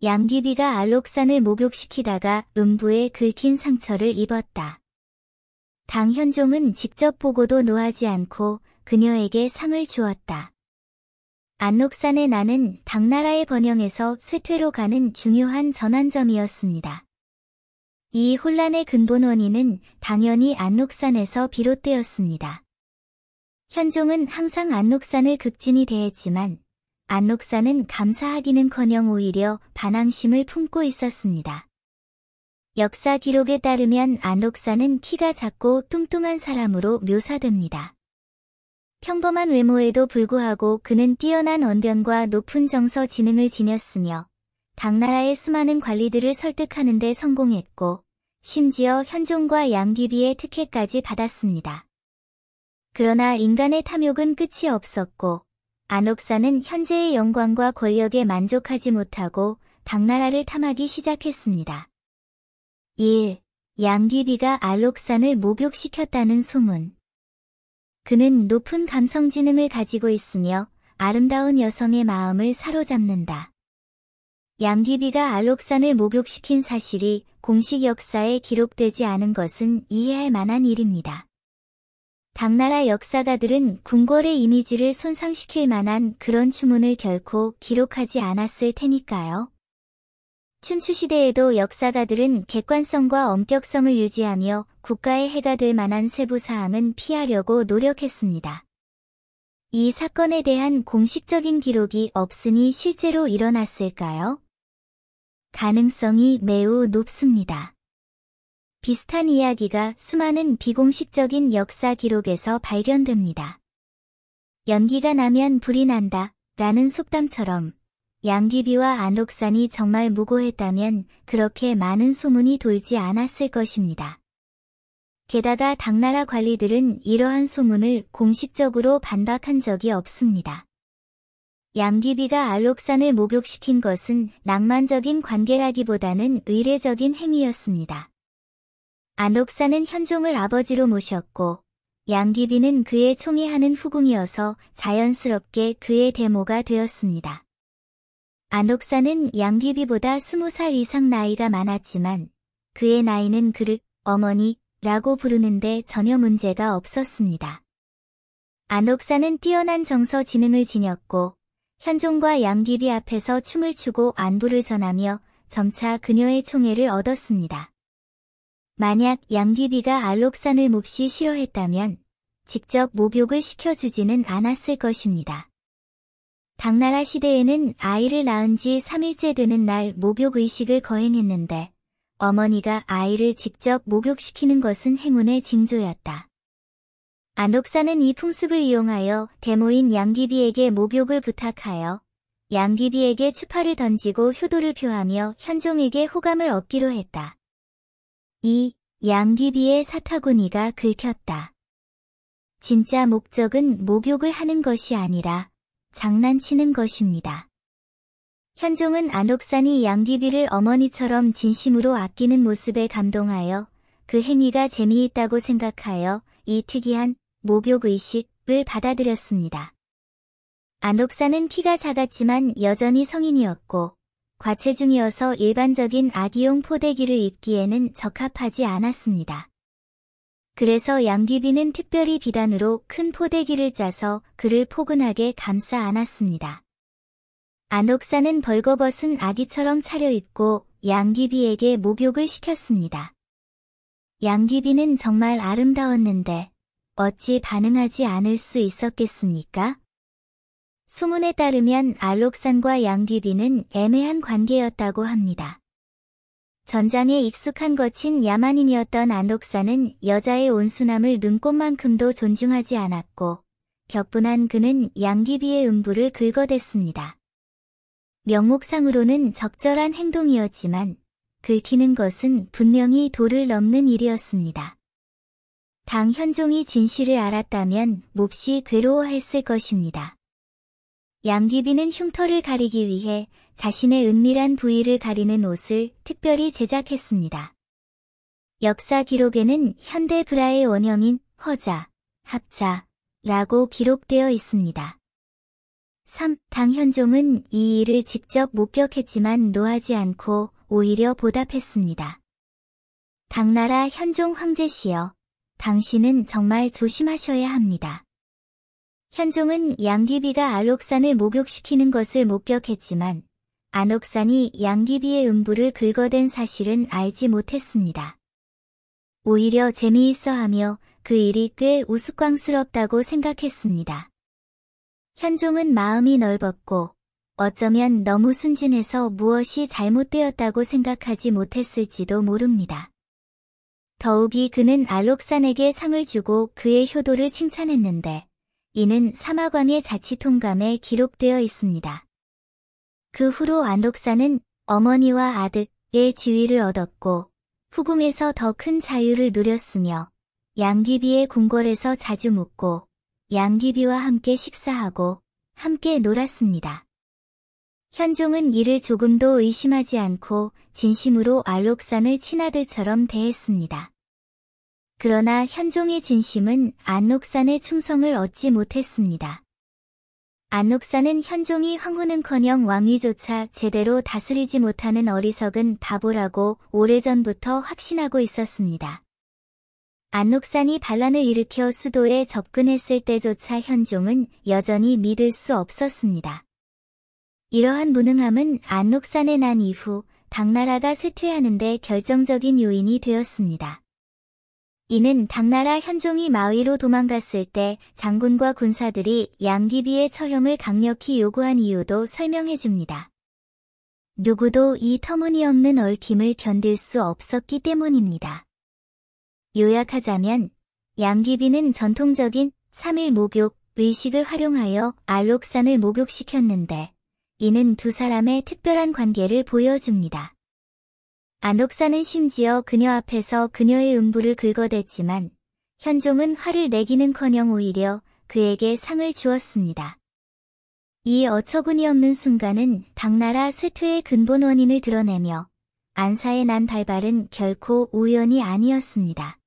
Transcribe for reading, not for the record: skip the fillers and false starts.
양귀비가 알록산을 목욕시키다가 음부에 긁힌 상처를 입었다. 당 현종은 직접 보고도 노하지 않고 그녀에게 상을 주었다. 안록산의 난은 당나라의 번영에서 쇠퇴로 가는 중요한 전환점이었습니다. 이 혼란의 근본 원인은 당연히 안록산에서 비롯되었습니다. 현종은 항상 안록산을 극진히 대했지만 안록산은 감사하기는커녕 오히려 반항심을 품고 있었습니다. 역사 기록에 따르면 안록산은 키가 작고 뚱뚱한 사람으로 묘사됩니다. 평범한 외모에도 불구하고 그는 뛰어난 언변과 높은 정서 지능을 지녔으며 당나라의 수많은 관리들을 설득하는 데 성공했고 심지어 현종과 양귀비의 특혜까지 받았습니다. 그러나 인간의 탐욕은 끝이 없었고 안록산은 현재의 영광과 권력에 만족하지 못하고 당나라를 탐하기 시작했습니다. 1. 양귀비가 알록산을 목욕시켰다는 소문. 그는 높은 감성 지능을 가지고 있으며 아름다운 여성의 마음을 사로잡는다. 양귀비가 알록산을 목욕시킨 사실이 공식 역사에 기록되지 않은 것은 이해할 만한 일입니다. 당나라 역사가들은 궁궐의 이미지를 손상시킬 만한 그런 추문을 결코 기록하지 않았을 테니까요. 춘추시대에도 역사가들은 객관성과 엄격성을 유지하며 국가에 해가 될 만한 세부 사항은 피하려고 노력했습니다. 이 사건에 대한 공식적인 기록이 없으니 실제로 일어났을까요? 가능성이 매우 높습니다. 비슷한 이야기가 수많은 비공식적인 역사 기록에서 발견됩니다. 연기가 나면 불이 난다 라는 속담처럼 양귀비와 안록산이 정말 무고했다면 그렇게 많은 소문이 돌지 않았을 것입니다. 게다가 당나라 관리들은 이러한 소문을 공식적으로 반박한 적이 없습니다. 양귀비가 알록산을 목욕시킨 것은 낭만적인 관계라기보다는 의례적인 행위였습니다. 안록산은 현종을 아버지로 모셨고 양귀비는 그의 총애하는 후궁이어서 자연스럽게 그의 대모가 되었습니다. 안록산은 양귀비보다 20살 이상 나이가 많았지만 그의 나이는 그를 어머니라고 부르는데 전혀 문제가 없었습니다. 안록산은 뛰어난 정서 지능을 지녔고 현종과 양귀비 앞에서 춤을 추고 안부를 전하며 점차 그녀의 총애를 얻었습니다. 만약 양귀비가 알록산을 몹시 싫어했다면 직접 목욕을 시켜주지는 않았을 것입니다. 당나라 시대에는 아이를 낳은 지 3일째 되는 날 목욕의식을 거행했는데 어머니가 아이를 직접 목욕시키는 것은 행운의 징조였다. 안록산은 이 풍습을 이용하여 대모인 양귀비에게 목욕을 부탁하여 양귀비에게 추파를 던지고 효도를 표하며 현종에게 호감을 얻기로 했다. 2. 양귀비의 사타구니가 긁혔다. 진짜 목적은 목욕을 하는 것이 아니라 장난치는 것입니다. 현종은 안록산이 양귀비를 어머니처럼 진심으로 아끼는 모습에 감동하여 그 행위가 재미있다고 생각하여 이 특이한 목욕의식을 받아들였습니다. 안록산은 키가 작았지만 여전히 성인이었고 과체중이어서 일반적인 아기용 포대기를 입기에는 적합하지 않았습니다. 그래서 양귀비는 특별히 비단으로 큰 포대기를 짜서 그를 포근하게 감싸 안았습니다. 안록산은 벌거벗은 아기처럼 차려입고 양귀비에게 목욕을 시켰습니다. 양귀비는 정말 아름다웠는데 어찌 반응하지 않을 수 있었겠습니까? 소문에 따르면 알록산과 양귀비는 애매한 관계였다고 합니다. 전장에 익숙한 거친 야만인이었던 안록산은 여자의 온순함을 눈꽃만큼도 존중하지 않았고 격분한 그는 양귀비의 음부를 긁어댔습니다. 명목상으로는 적절한 행동이었지만 긁히는 것은 분명히 도를 넘는 일이었습니다. 당 현종이 진실을 알았다면 몹시 괴로워했을 것입니다. 양귀비는 흉터를 가리기 위해 자신의 은밀한 부위를 가리는 옷을 특별히 제작했습니다. 역사 기록에는 현대 브라의 원형인 허자, 합자라고 기록되어 있습니다. 3. 당현종은 이 일을 직접 목격했지만 노하지 않고 오히려 보답했습니다. 당나라 현종 황제시여, 당신은 정말 조심하셔야 합니다. 현종은 양귀비가 안록산을 목욕시키는 것을 목격했지만 안록산이 양귀비의 음부를 긁어댄 사실은 알지 못했습니다. 오히려 재미있어하며 그 일이 꽤 우스꽝스럽다고 생각했습니다. 현종은 마음이 넓었고 어쩌면 너무 순진해서 무엇이 잘못되었다고 생각하지 못했을지도 모릅니다. 더욱이 그는 안록산에게 상을 주고 그의 효도를 칭찬했는데 이는 사마광의 자치통감에 기록되어 있습니다. 그 후로 안록산은 어머니와 아들의 지위를 얻었고 후궁에서 더 큰 자유를 누렸으며 양귀비의 궁궐에서 자주 묵고 양귀비와 함께 식사하고 함께 놀았습니다. 현종은 이를 조금도 의심하지 않고 진심으로 안록산을 친아들처럼 대했습니다. 그러나 현종의 진심은 안록산의 충성을 얻지 못했습니다. 안록산은 현종이 황후는커녕 왕위조차 제대로 다스리지 못하는 어리석은 바보라고 오래전부터 확신하고 있었습니다. 안록산이 반란을 일으켜 수도에 접근했을 때조차 현종은 여전히 믿을 수 없었습니다. 이러한 무능함은 안록산의 난 이후 당나라가 쇠퇴하는 데 결정적인 요인이 되었습니다. 이는 당나라 현종이 마위로 도망갔을 때 장군과 군사들이 양귀비의 처형을 강력히 요구한 이유도 설명해줍니다. 누구도 이 터무니없는 얽힘을 견딜 수 없었기 때문입니다. 요약하자면 양귀비는 전통적인 3일 목욕 의식을 활용하여 안록산을 목욕시켰는데 이는 두 사람의 특별한 관계를 보여줍니다. 안록산은 심지어 그녀 앞에서 그녀의 음부를 긁어댔지만 현종은 화를 내기는커녕 오히려 그에게 상을 주었습니다. 이 어처구니없는 순간은 당나라 쇠퇴의 근본 원인을 드러내며 안사의 난 발발은 결코 우연이 아니었습니다.